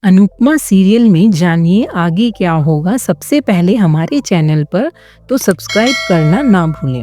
Anupama serial में जानिए आगे क्या होगा। सबसे पहले हमारे चैनल पर तो सब्सक्राइब करना ना भूलें।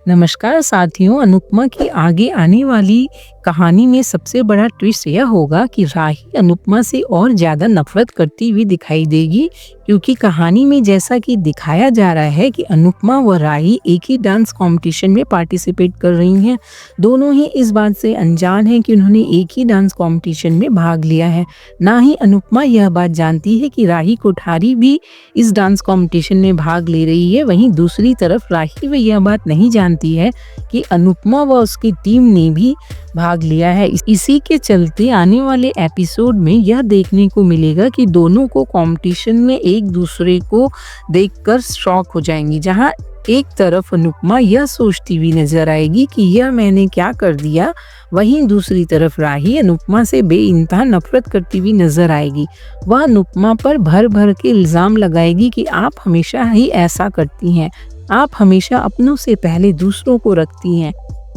नमस्कार साथियों, अनुपमा की आगे आने वाली कहानी में सबसे बड़ा ट्विस्ट यह होगा कि राही अनुपमा से और ज़्यादा नफरत करती हुई दिखाई देगी, क्योंकि कहानी में जैसा कि दिखाया जा रहा है कि अनुपमा व राही एक ही डांस कंपटीशन में पार्टिसिपेट कर रही हैं। दोनों ही इस बात से अनजान हैं कि उन्होंने एक ही डांस कंपटीशन में भाग लिया है। ना ही अनुपमा यह बात जानती है कि राही कोठारी भी इस डांस कंपटीशन में भाग ले रही है। वहीं दूसरी तरफ राही व यह बात नहीं जानती है कि अनुपमा व उसकी टीम ने भी भाग लिया है। इसी के चलते आने वाले एपिसोड में यह देखने को मिलेगा कि दोनों को कंपटीशन में एक दूसरे को देखकर शॉक हो जाएंगी। जहां एक तरफ अनुपमा यह सोचती हुई नजर आएगी कि यह मैंने क्या कर दिया, वहीं दूसरी तरफ राही अनुपमा से बेइंतहा नफरत करती हुई नजर आएगी। वह अनुपमा पर भर भर के इल्जाम लगाएगी कि आप हमेशा ही ऐसा करती हैं, आप हमेशा अपनों से पहले दूसरों को रखती हैं।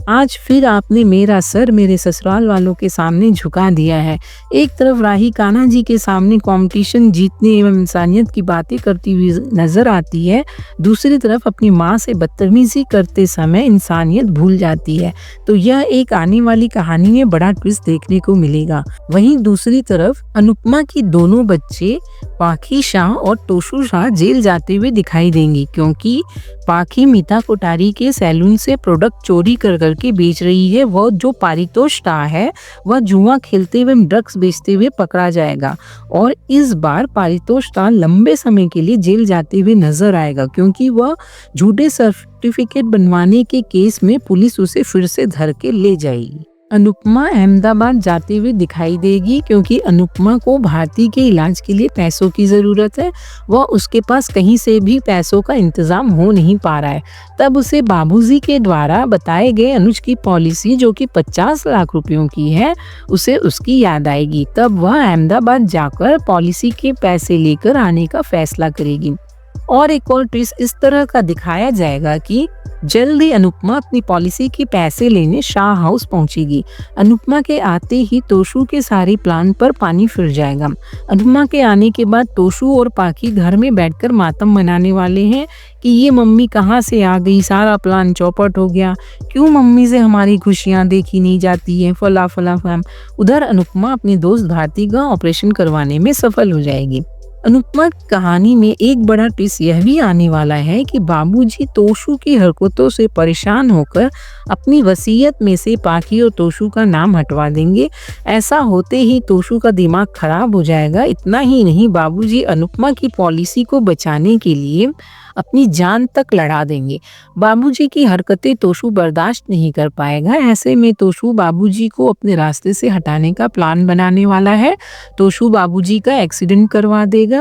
आज फिर आपने मेरा सर मेरे ससुराल वालों के सामने झुका दिया है। एक तरफ राही कान्हा जी के सामने कंपटीशन जीतने एवं इंसानियत की बातें करती हुई नजर आती है, दूसरी तरफ अपनी माँ से बदतमीजी करते समय इंसानियत भूल जाती है। तो यह एक आने वाली कहानी में बड़ा ट्विस्ट देखने को मिलेगा। वहीं दूसरी तरफ अनुपमा की दोनों बच्चे पाखी शाह और तोशु शाह जेल जाते हुए दिखाई देंगी, क्योंकि पाखी मीता कोठारी के सैलून से प्रोडक्ट चोरी कर करके बेच रही है। वह जो पारितोष शाह है वह जुआ खेलते हुए ड्रग्स बेचते हुए पकड़ा जाएगा और इस बार पारितोष शाह लंबे समय के लिए जेल जाते हुए नजर आएगा, क्योंकि वह झूठे सर्टिफिकेट बनवाने के केस में पुलिस उसे फिर से धर के ले जाएगी। अनुपमा अहमदाबाद जाते हुए दिखाई देगी, क्योंकि अनुपमा को भारती के इलाज के लिए पैसों की ज़रूरत है। वह उसके पास कहीं से भी पैसों का इंतज़ाम हो नहीं पा रहा है। तब उसे बाबूजी के द्वारा बताए गए अनुज की पॉलिसी, जो कि 50 लाख रुपयों की है, उसे उसकी याद आएगी। तब वह अहमदाबाद जाकर पॉलिसी के पैसे लेकर आने का फैसला करेगी। और एक और ट्विस्ट इस तरह का दिखाया जाएगा कि जल्द ही अनुपमा अपनी पॉलिसी के पैसे लेने शाह हाउस पहुंचेगी। अनुपमा के आते ही तोशु के सारे प्लान पर पानी फिर जाएगा। अनुपमा के आने के बाद तोशु और पाखी घर में बैठकर मातम मनाने वाले हैं कि ये मम्मी कहाँ से आ गई, सारा प्लान चौपट हो गया, क्यों मम्मी से हमारी खुशियाँ देखी नहीं जाती है, फला फला फलाम। उधर अनुपमा अपने दोस्त भारती का ऑपरेशन करवाने में सफल हो जाएगी। अनुपमा की कहानी में एक बड़ा ट्विस्ट यह भी आने वाला है कि बाबूजी तोशु की हरकतों से परेशान होकर अपनी वसीयत में से पाखी और तोशु का नाम हटवा देंगे। ऐसा होते ही तोशु का दिमाग खराब हो जाएगा। इतना ही नहीं, बाबूजी अनुपमा की पॉलिसी को बचाने के लिए अपनी जान तक लड़ा देंगे। बाबूजी की हरकतें तोशु बर्दाश्त नहीं कर पाएगा। ऐसे में तोशु बाबूजी को अपने रास्ते से हटाने का प्लान बनाने वाला है। तोशु बाबूजी का एक्सीडेंट करवा देगा।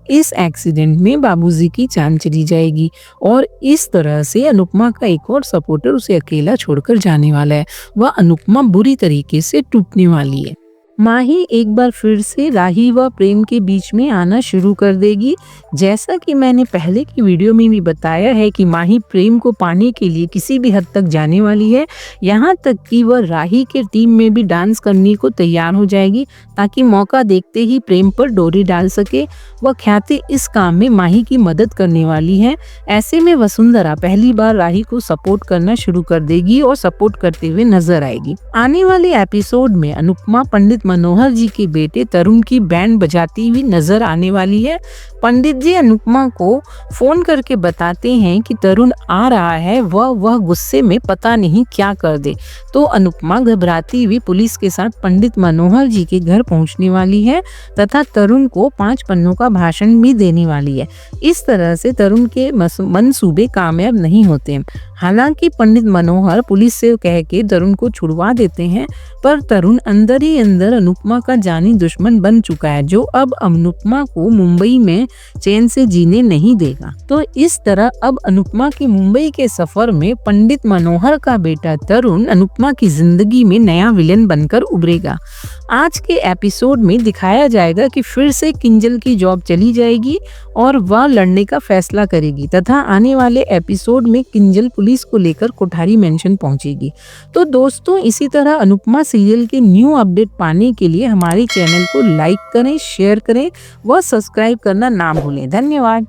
इस एक्सीडेंट में बाबूजी की जान चली जाएगी और इस तरह से अनुपमा का एक और सपोर्टर उसे अकेला छोड़कर जाने वाला है। वह अनुपमा बुरी तरीके से टूटने वाली है। माही एक बार फिर से राही व प्रेम के बीच में आना शुरू कर देगी। जैसा कि मैंने पहले की वीडियो में भी बताया है कि माही प्रेम को पाने के लिए किसी भी हद तक जाने वाली है। यहाँ तक कि वह राही के टीम में भी डांस करने को तैयार हो जाएगी, ताकि मौका देखते ही प्रेम पर डोरी डाल सके। वह ख्याति इस काम में माही की मदद करने वाली है। ऐसे में वसुंधरा पहली बार राही को सपोर्ट करना शुरू कर देगी और सपोर्ट करते हुए नजर आएगी। आने वाले एपिसोड में अनुपमा पंडित मनोहर जी के बेटे तरुण की बैंड बजाती हुई नजर आने वाली है। पंडित जी अनुपमा को फोन करके बताते हैं कि तरुण आ रहा है, वह गुस्से में पता नहीं क्या कर दे। तो अनुपमा घबराती हुई पुलिस के साथ पंडित मनोहर जी के घर पहुंचने वाली है तथा तरुण को 5 पन्नों का भाषण भी देने वाली है। इस तरह से तरुण के मंसूबे कामयाब नहीं होते। हालांकि पंडित मनोहर पुलिस से कह के तरुण को छुड़वा देते हैं, पर तरुण अंदर ही अंदर अनुपमा का जानी दुश्मन बन चुका है, जो अब अनुपमा को मुंबई में चैन से जीने नहीं देगा। तो इस तरह अब अनुपमा के मुंबई के सफर में पंडित मनोहर का बेटा तरुण अनुपमा की जिंदगी में नया विलेन बनकर उभरेगा। आज के एपिसोड में दिखाया जाएगा कि फिर से किंजल की जॉब चली जाएगी और वह लड़ने का फैसला करेगी तथा आने वाले एपिसोड में किंजल पुलिस को लेकर कोठारी मेंशन पहुंचेगी। तो दोस्तों, इसी तरह अनुपमा सीरियल के न्यू अपडेट पाने के लिए हमारे चैनल को लाइक करें, शेयर करें व सब्सक्राइब करना ना भूलें। धन्यवाद।